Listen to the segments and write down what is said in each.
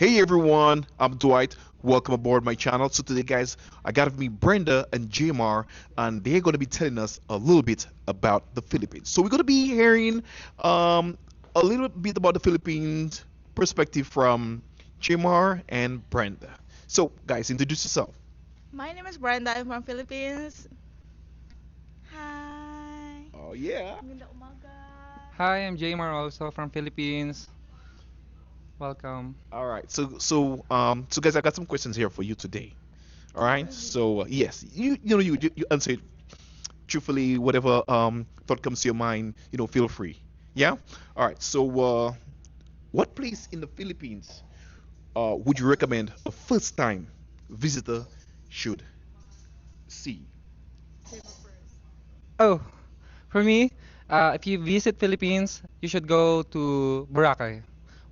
Hey everyone, I'm Dwight. Welcome aboard my channel. So today, guys, I got with me Brenda and JMR, and they're going to be telling us a little bit about the Philippines. So we're going to be hearing um, a little bit about the Philippines perspective from JMR and Brenda. So, guys, introduce yourself. My name is Brenda. I'm from Philippines. Hi. Oh yeah. Magandang umaga. Hi, I'm Jaymar, also from Philippines. Welcome. All right. So guys, I got some questions here for you today. All right. So yes, you answer it truthfully, whatever thought comes to your mind, feel free. Yeah. All right. So, what place in the Philippines would you recommend a first time visitor should see? Oh, for me, if you visit Philippines, you should go to Boracay,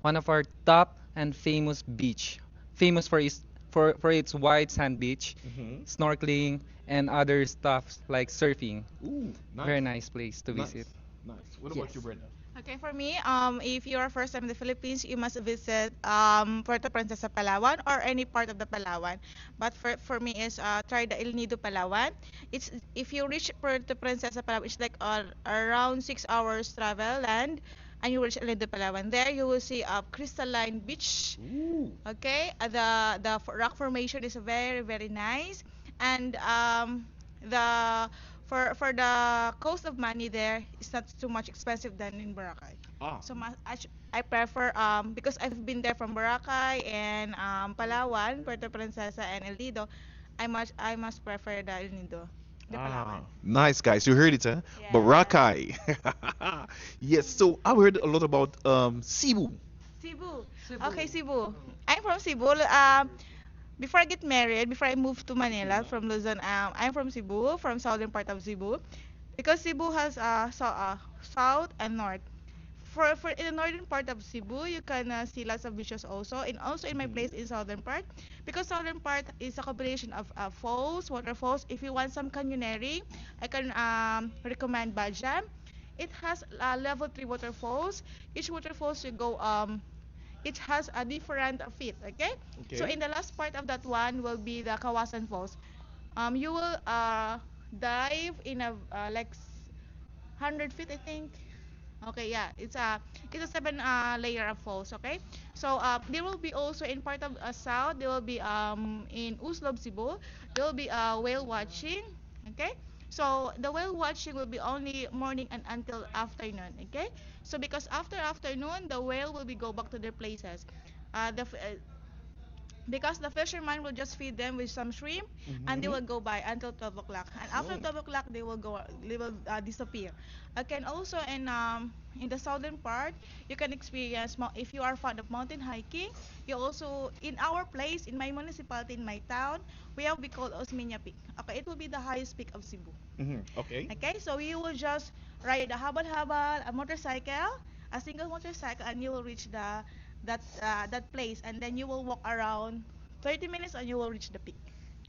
one of our top and famous beach, famous for its white sand beach, Mm-hmm. snorkeling, and other stuff like surfing. Ooh, Very nice, nice place to visit. nice, nice. What about you, Yes. Brenda? Okay, for me, if you're first time in the Philippines, you must visit Puerto Princesa, Palawan, or any part of the Palawan. But for me is try the El Nido, Palawan. It's if you reach Puerto Princesa, Palawan, it's like around 6 hours travel land, and you reach El Nido, Palawan. There you will see a crystalline beach. Ooh. Okay, the rock formation is very nice, and the for the cost of money there is not too much expensive than in Boracay. Ah. So I prefer because I've been there from Boracay and Palawan, Puerto Princesa and El Nido. I must prefer the El Nido, the Palawan. Nice guys. You heard it, huh? Yes. Boracay. Yes. So I heard a lot about Cebu. Cebu. Okay, Cebu. Cebu. I'm from Cebu. Before I get married, before I moved to Manila from Luzon, I'm from Cebu, from southern part of Cebu, because Cebu has south and north. For in the northern part of Cebu, you can see lots of beaches also, and also in my Mhm. place in southern part, because southern part is a combination of falls, waterfalls. If you want some canyoneering, I can recommend Bajam. It has level 3 waterfalls. Each waterfalls you go it has a different feet, okay? So Okay. in the last part of that one will be the Kawasan Falls. You will dive in a like 100 feet, I think. Okay, yeah, it's a seven layer of falls. Okay, so there will be also in part of south. There will be in Uslob, Cebu. There will be whale watching. Okay, so the whale watching will be only morning and until afternoon. Okay, so because after afternoon the whale will be go back to their places. Because the fisherman will just feed them with some shrimp, and they Mhm. will go by until 12 o'clock, and after Oh. 12 o'clock they will disappear. Again, also in the southern part you can experience if you are fond of mountain hiking. You also in our place, in my municipality, in my town, we have we call Osmeña Peak. Okay, it will be the highest peak of Cebu. Mhm. Okay. Okay, so you will just ride a habal-habal, a motorcycle, a single motorcycle, and you will reach that place, and then you will walk around 30 minutes, and you will reach the peak.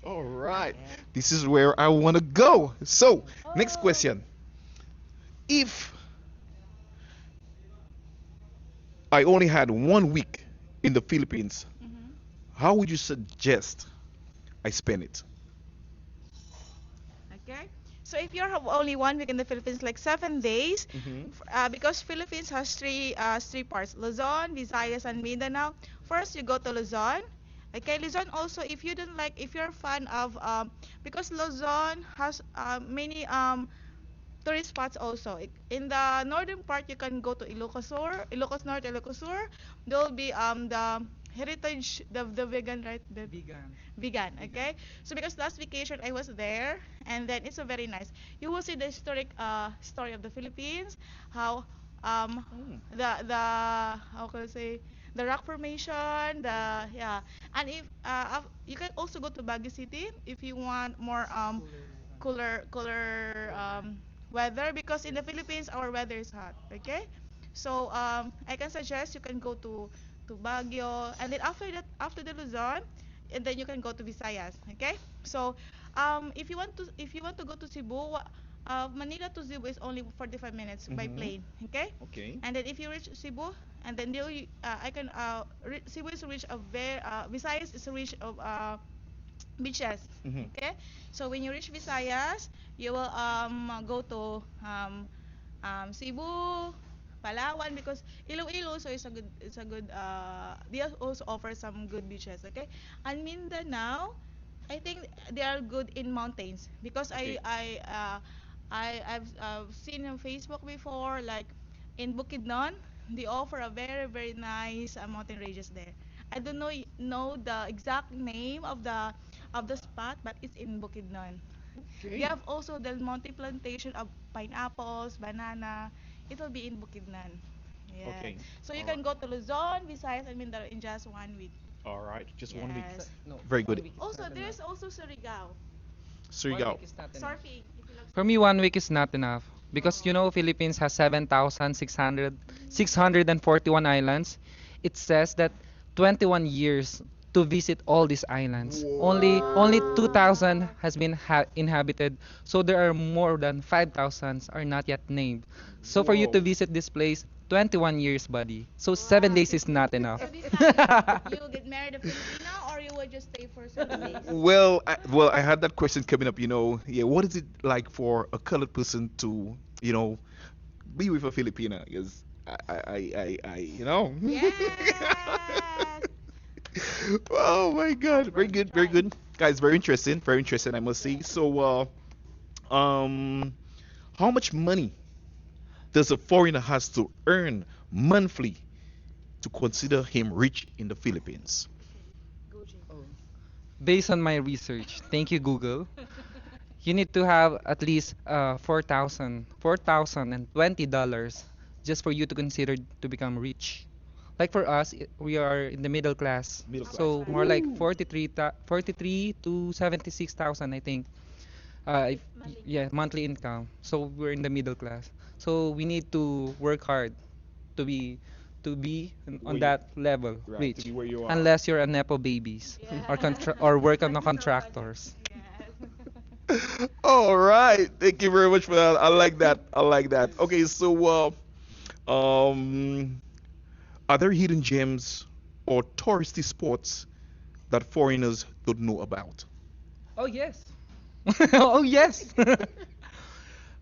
All right. Okay. This is where I want to go. So, next Oh. question. If I only had 1 week in the Philippines, Mhm. how would you suggest I spend it? Okay. So if you have only 1 week in the Philippines, like 7 days, Mm-hmm. because Philippines has three parts: Luzon, Visayas, and Mindanao. First, you go to Luzon. Okay, Luzon also, if you don't like, if you're a fan of, because Luzon has many tourist spots also. In the northern part, you can go to Ilocos Sur, Ilocos North, Ilocos Sur. There will be the heritage, the vegan, right? The Vegan. vegan, Vegan. okay? So because last vacation I was there, and then it's a very nice. You will see the historic story of the Philippines, how Mm. the how can I say, the rock formation, the yeah. And if you can also go to Baguio City if you want more Cooler. cooler Weather. weather, because in the Yes. Philippines our weather is hot, okay? So I can suggest you can go to Baguio, and then after the Luzon, and then you can go to Visayas, okay? So if you want to go to Cebu, Manila to Cebu is only 45 minutes by Mm-hmm. plane. Okay, Okay. and then if you reach Cebu, and then I can Cebu is reach of very Visayas is reach of beaches. Mm-hmm. Okay, so when you reach Visayas, you will go to Cebu, Palawan because Iloilo so it's a good they also offer some good beaches. Okay, and Mindanao, I think they are good in mountains because Okay. I've seen on Facebook before like in Bukidnon they offer a very nice mountain ranges there. I don't know the exact name of the spot, but it's in Bukidnon. They Okay. have also Del Monte plantation of pineapples, banana. It will be in Bukidnon. Yes. Okay. So you All right. can go to Luzon, Visayas, and Mindanao in just 1 week. All right. Just 1 week. So, Yes. no, Very one good. week is Also, not enough. there's also Surigao. So you One go. week is not enough. Surfing, if you love For me, surfing. 1 week is not enough because you Oh. know Philippines has 7,600 Mm. 641 islands. It says that 21 years to visit all these islands. Only Whoa. 2,000 Wow. has been inhabited. So there are more than 5,000 are not yet named. So for you to Whoa. visit this place, 21 years, buddy. So Wow. 7 days is not enough. So this time, you will get married a Filipino or you will just stay for 7 days? Well, I had that question coming up. Yeah, what is it like for a colored person to, you know, be with a Filipina? Because I. Yes. Oh my God, very Going to good, very try. good, guys. Very interesting. I must say. Yes. So, um, how much money does a foreigner has to earn monthly to consider him rich in the Philippines? Okay. Go, Jay. Oh. Based on my research, thank you Google. You need to have at least 4,020 dollars just for you to consider to become rich. Like for us, we are in the middle class, Middle Oh, that's class. so why. more like Ooh. 43 to 76,000, I think. If, Monthly yeah, income. monthly income. So we're in the middle class. So we need to work hard to be on Where you that level, right to rich. be where you are. Unless you're a nepo babies or Yeah. or work on Like the Mr. Rogers. contractors. Yes. All right. Thank you very much for that. I like that. I like that. Okay, so are there hidden gems or touristy spots that foreigners don't know about? Oh yes. Oh yes.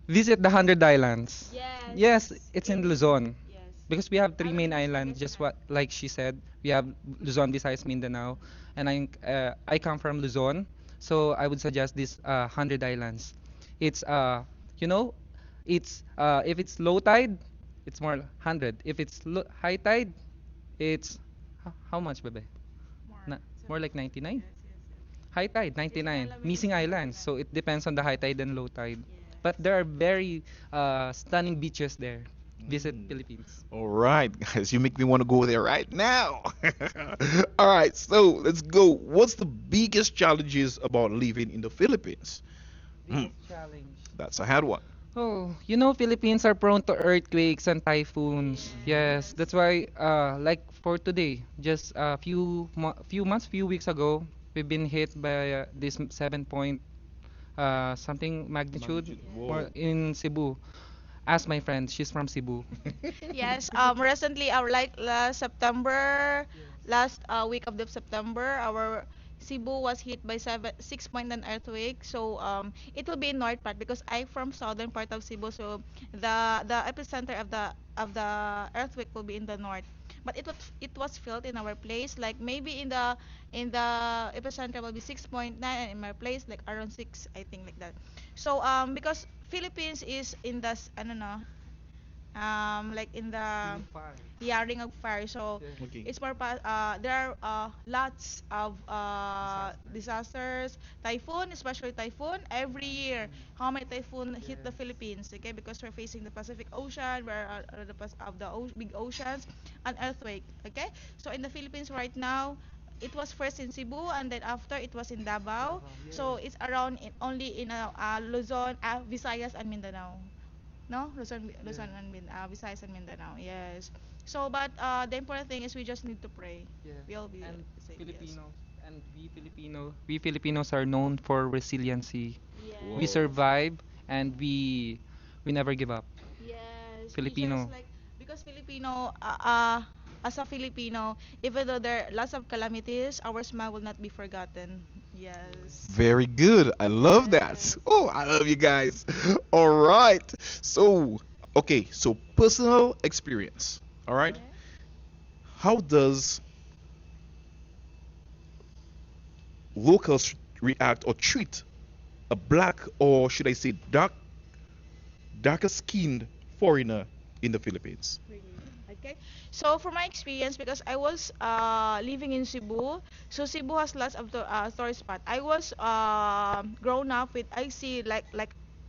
Visit the 100 Islands. Yes, Yes. it's in In Luzon. yes. Because we have I three will main just islands, suggest just that. what like she said. We have Luzon, Visayas, Mindanao, and I come from Luzon, so I would suggest this 100 Islands. It's you know, it's if it's low tide, it's more 100. If it's high tide, it's how much, bebe? More. Na, more like 99. Yes, yes, yes. High tide, Missing 99. Island, we Missing Missing islands. Island. So it depends on the high tide and low tide. But Yes. there are very stunning beaches there. Visit Mm. Philippines. All right, guys, you make me want to go there right now. All right, so let's go. What's the biggest challenges about living in the Philippines? Hmm, Biggest challenge. that's a hard one. Oh, you know Philippines are prone to earthquakes and typhoons. Yes, Yes. that's why like for today, just a few months, few weeks ago, we've been hit by this 7 point something magnitude Magnitude. Yes. more Whoa. in Cebu. Ask my friend, she's from Cebu. Yes. Recently, our like last September, last week of the September, our Cebu was hit by 6.9 earthquake. So it will be in north part because I from southern part of Cebu. So the epicenter of the earthquake will be in the north. But it was felt in our place like maybe in the epicenter will be 6.9 and in my place like around 6 I think like that. So because Philippines is in the I don't know like in the Ring of fire. yeah ring of fire, so Yeah. Okay. it's more there are lots of Disaster. disasters, typhoon, especially typhoon every year. Mm. How many typhoon hit the Yes. Philippines? Okay, because we're facing the Pacific Ocean, where are the of the big oceans, and earthquake. Okay, so in the Philippines right now, it was first in Cebu and then after it was in Davao. Davao, So yes. it's around only in Luzon, Visayas and Mindanao. No, Yeah. Luzon and Visayas and Mindanao. Yes. So, but the important thing is we just need to pray. Yeah. We'll be And safe. Yes. We Filipinos are known for resiliency. We Whoa. Yes. survive and we never give up. Yes, we just Filipino. like because Filipino, as a Filipino, even though there are lots of calamities, our smile will not be forgotten. Yes. Very good. I love that. Yes. Oh, I love you guys. All right. So, okay. So, personal experience. All right. Okay. How does locals react or treat a black, or should I say darker skinned foreigner in the Philippines? Really? Okay. So for my experience, because I was living in Cebu, so Cebu has lots of the tourist spot. I was grown up with I see like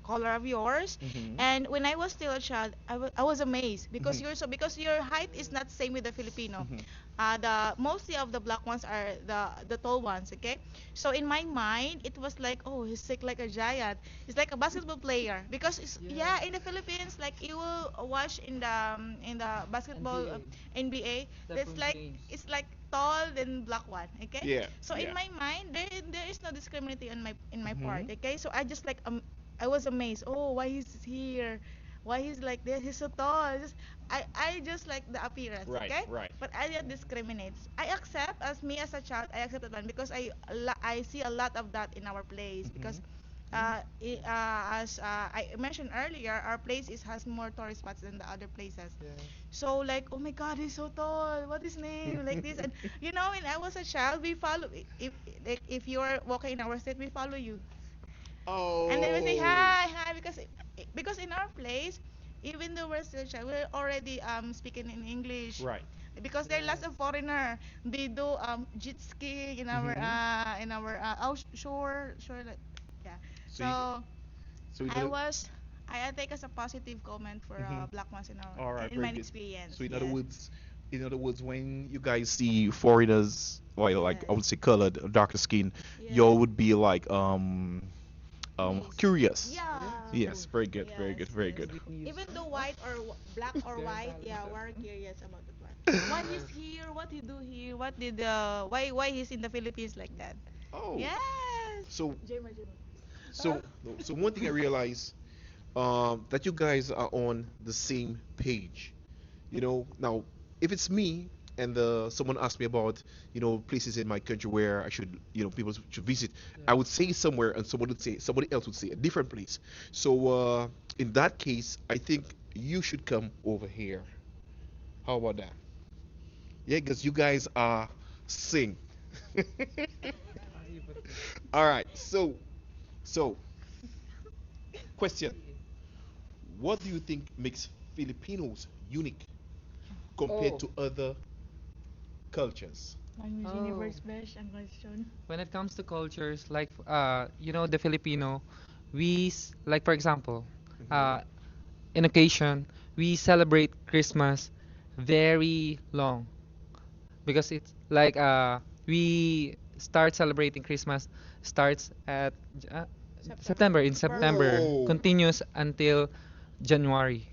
color of yours, Mm-hmm. and when I was still a child, I was amazed because Mm-hmm. because your height is not same with the Filipino. Mm-hmm. The mostly of the black ones are the tall ones. Okay. So in my mind, it was like, oh, he's sick like a giant. He's like a basketball player because yeah, in the Philippines, like you will watch in the basketball NBA, that's like it's like tall than black one. Okay, Yeah. so in Yeah. my mind, there is no discrimination in my part. Mm-hmm. Okay, so I just like I was amazed. Oh, why he's here? Why he's like this? He's so tall. Just I just like the appearance. Right. Okay, Right. but I don't discriminate. I accept as me as a child. I accept that one because I see a lot of that in our place Mm-hmm. because as I mentioned earlier, our place has more tourist spots than the other places. Yeah. So like, oh my God, he's so tall. What is his name? Like this, and when I was a child, we follow. If you're walking in our street, we follow you, and then we say Oh. hi, hi, because in our place, even though we're still child, we're already speaking in English Right. because there are lots of foreigner. They do jet skiing Mm-hmm. in our shore like yeah. So you, So so you I know. was I take as a positive comment for Mm-hmm. black ones All right. in Very my good. experience. So Yes. in other words, when you guys see foreigners, well, like I Yes. would say colored, darker skin, you all Yes. would be like Amazed. curious. Yeah. Yes. Very good. Very Yes. good. Very Yes. good. Philippines. Even though white or black or They're white, yeah, talented. we're curious about that one. Why he's here? What he do here? What did why he's in the Philippines like that? Oh. Yes. So Jema, Jema. so so one thing I realized that you guys are on the same page. Now if it's me and someone asked me about places in my country where I should people should visit, I would say somewhere and somebody else would say a different place. So in that case, I think you should come over here. How about that? Yeah, because you guys are sing. All right. So question: what do you think makes Filipinos unique compared Oh, to other cultures? Ang Miss oh. Universe Besh ang question. When it comes to cultures, like the Filipino, like for example, Hmm. uh, in occasion, we celebrate Christmas very long because it's like we start celebrating Christmas starts at uh, September. September, in For September, Whoa, continues until January.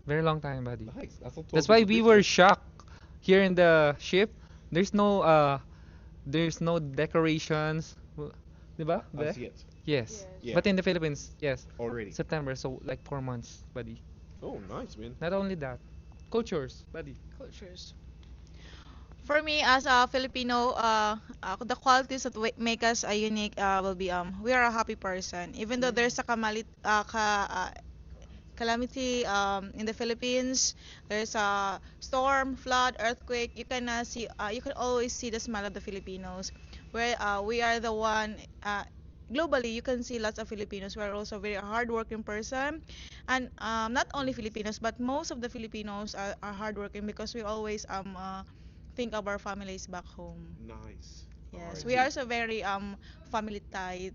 Very long time, buddy. nice. That's a That's 12 why weeks we were Christmas. shocked here in the ship. There's no uh there's no decorations. 'Di ba? As yet. Yes. yes. Yeah, But in the Philippines, yes. already. September, so like 4 months, buddy. Oh, nice, man. Not only that, cultures, buddy. Cultures. For me, as a Filipino, the qualities that make us unique will be we are a happy person. Even though there's a calamity in the Philippines, there's a storm, flood, earthquake. You can always see the smile of the Filipinos. Where we are the one. Globally, you can see lots of Filipinos who are also very hardworking person, and not only Filipinos, but most of the Filipinos are hardworking because we always think of our families back home. Nice. All Yes, right. we are so very family tight.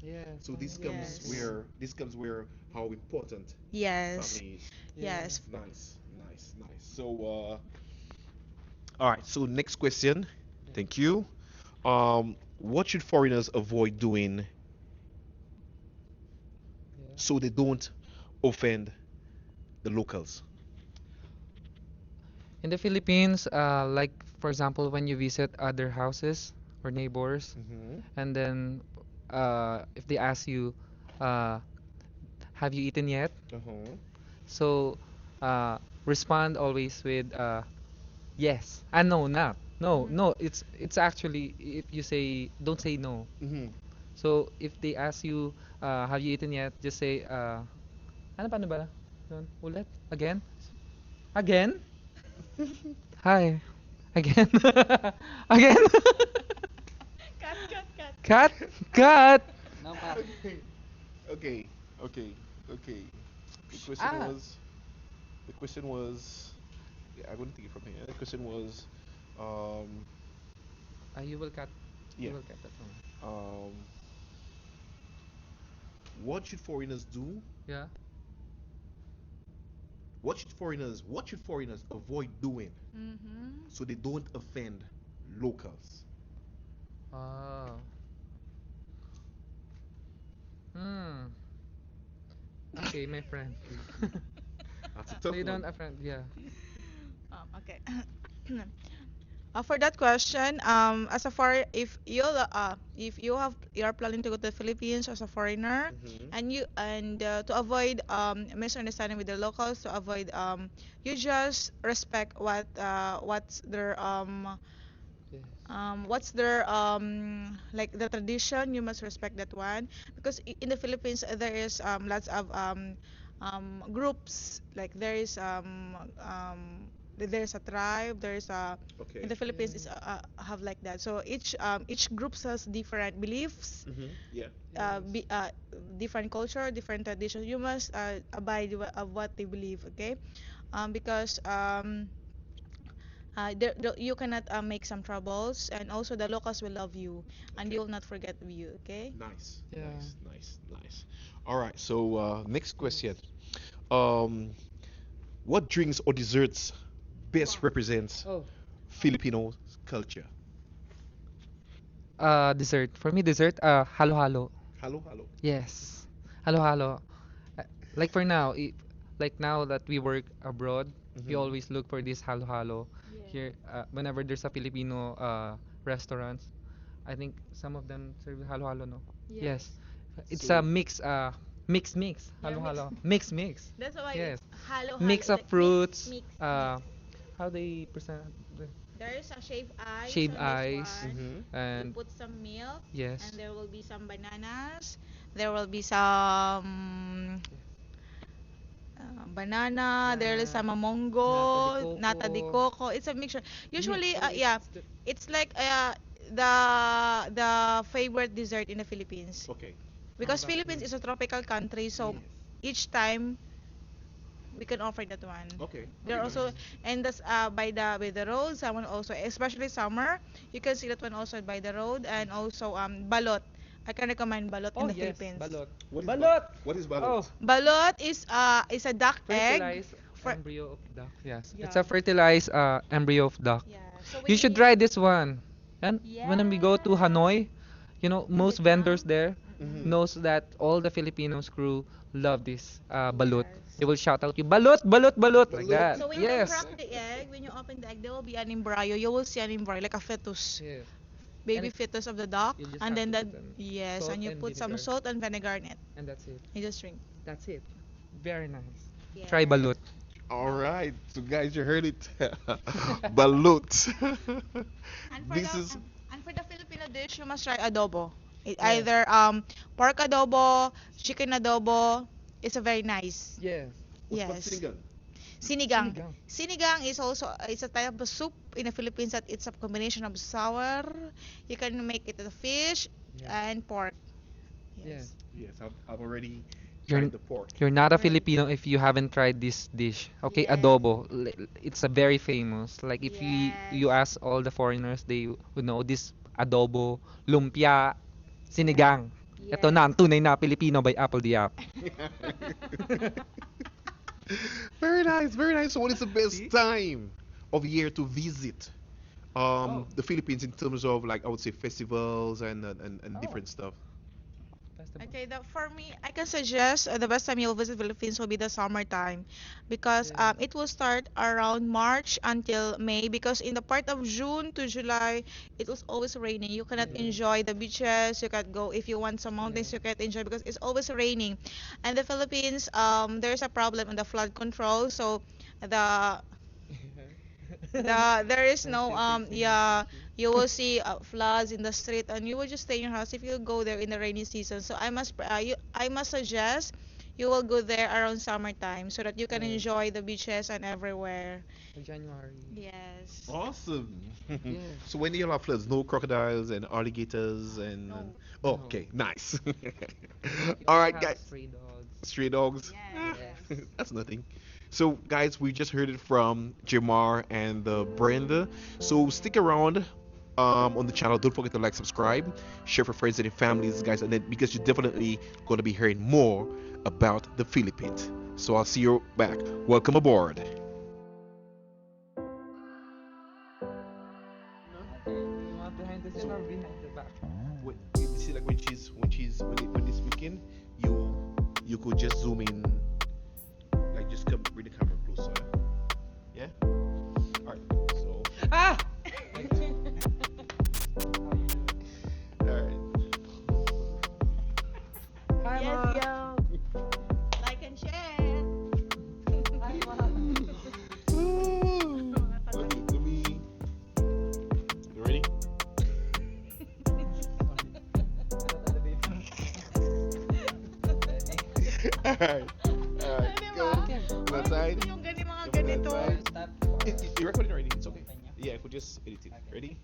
Yes, So this family comes Yes. oriented. where how important Yes. family is. Yes. Yes. Nice, nice, nice. So all right. So next question. Yeah. Thank you. What should foreigners avoid doing Yeah. so they don't offend the locals? In the Philippines, like for example, when you visit other houses or neighbors, Mm-hmm. and then if they ask you, uh, have you eaten yet? Uh-huh. So uh, respond always with yes. No, not. No, Mhm. no. It's actually if you say don't say no. Mm-hmm. So if they ask you have you eaten yet, just say ano paano ba? Yun, ulit? Again? Again? Hi. Again? Again? Cut, cut, cut. Cut! Cut! Okay. Okay. Okay. Okay. The question Ah, was. The question was. Yeah, I'm gonna take it from here. The question was. Um. you will cut. You Yeah. will cut that one. Um. What should foreigners do? Yeah. What should foreigners avoid doing Mhm. so they don't offend locals? Oh. Hmm. Okay, my friend. That's a So tough you don't one. offend, yeah. Okay. For that question, as a foreign, if you're planning to go to the Philippines as a foreigner, Mm-hmm. and to avoid misunderstanding with the locals, to avoid you just respect Yes. what's their like the tradition. You must respect that one because in the Philippines there is lots of groups, like there's a tribe, there's a in Okay. the Philippines is Yes. have like that. So each group has different beliefs, Mm-hmm. Yeah. Yes. different culture, different traditions. You must abide of what they believe, okay? Because you cannot make some troubles, and also the locals will love you, and Okay. you will not forget you, okay? Nice. Yeah. Nice. Nice. Nice. All right. So next question. Yes. Um, what drinks or desserts best represents Oh. Filipino culture? Dessert. For me, dessert, halo-halo. Hello. Hello. Yes. Halo-halo. Uh, Like for now, like now that we work abroad, we Mm-hmm. always look for this halo-halo. Here, Yes. whenever there's a Filipino restaurants, I think some of them serve halo-halo, no? Yes. Yes. It's a So mix. Yeah, mix. Halo-halo. Mix. That's why it's Yes. halo halo, Mix of like fruits, mix. how they present the There is a shaved ice shaved on this ice, one. mm-hmm. You and put some milk, and yes. there will be some bananas. There will be some banana. There is Banana, some nata de mongo, nata de coco, coco. It's a mixture. mix. Usually, So yeah, it's the it's like the the favorite dessert in the Philippines, Okay. how because about Philippines you? is a tropical country. So Yes. each time we can offer that one. Okay. Okay. There Nice. also, Mm. and that's by the road, someone also, especially summer, you can see that one also by the road, and also balot. I can recommend balot in Oh the yes, Philippines. balot. What is Balot. what is Oh, balot? Balot is a duck egg. fertilized For embryo of duck. Yes, it's Yeah. a fertilized embryo of duck. Yeah. So You when should we try this one. And when we go to Yes. Hanoi, In most vendors Vietnam. there Mm-hmm. Mm-mm. knows that all the Filipinos crew love this balut. They Yes. will shout out you balut, balut, balut like Balut. that. So when you Yes. crack the egg, when you open the egg, there will be an embryo. You will see an embryo like a fetus, Yes. And baby fetus of the duck, you just and have then to that put them yes, salt and you and put some vinegar, salt and vinegar in it. and that's it. You just drink. That's it. Very nice. Try Yes. balut. All right. So guys, you heard it. Balut. And for the This is Filipino dish, you must try adobo. Yes. Either pork adobo, chicken adobo. It's a very nice. Yes. what about Yes. sinigang? Sinigang. Sinigang. Sinigang is also it's a type of soup in the Philippines that it's a combination of sour. You can make it with fish Yes. and pork. Yes. Yes. Yes, I've already You're tried the pork. you're not a Right. Filipino if you haven't tried this dish. Okay, Yes. adobo. It's a very famous. Like if you Yes. ask all the foreigners, they would know this adobo, lumpia, sinigang. Ito na Yes. ang tunay na Pilipino by Apple the App. Very nice, very nice. So what is the best See? time of year to visit Oh, the Philippines in terms of, like, I would say, festivals and oh, different stuff? Festival. Okay, for me, I can suggest the best time you'll visit Philippines will be the summertime because Yeah. it will start around March until May because in the part of June to July it was always raining. You cannot Yeah. enjoy the beaches. You can go if you want some Yeah. mountains. You can't enjoy because it's always raining. And the Philippines, there's a problem in the flood control. So the there is no yeah, you will see floods in the street and you will just stay in your house if you go there in the rainy season. So I must suggest you will go there around summertime so that you can Yeah. enjoy the beaches and everywhere. January. Yes. Awesome. Yeah. So when you have floods, no crocodiles and alligators and No. oh, No. okay, nice. You All only right, have guys. stray dogs. Stray dogs. Yes. Yes. That's nothing. So, guys, we just heard it from Jamar and Brenda. So, stick around on the channel. Don't forget to like, subscribe, share for friends and your families, guys, and then because you're definitely going to be hearing more about the Philippines. So, I'll see you back. Welcome aboard. You want behind the scene or behind the back? You see, like when it's speaking, you could just zoom in, like just come bring the camera closer. Yeah. All right. So. Ah! All right. Hi, Yes, Ma. yo. Like and share. Hi, Ma. Okay, let me. You ready? All right. All right. Di Go. ba? Go outside. Yung mga Come on, ganito. outside. You're recording already. It's okay. Yeah, I could just edit it. Ready?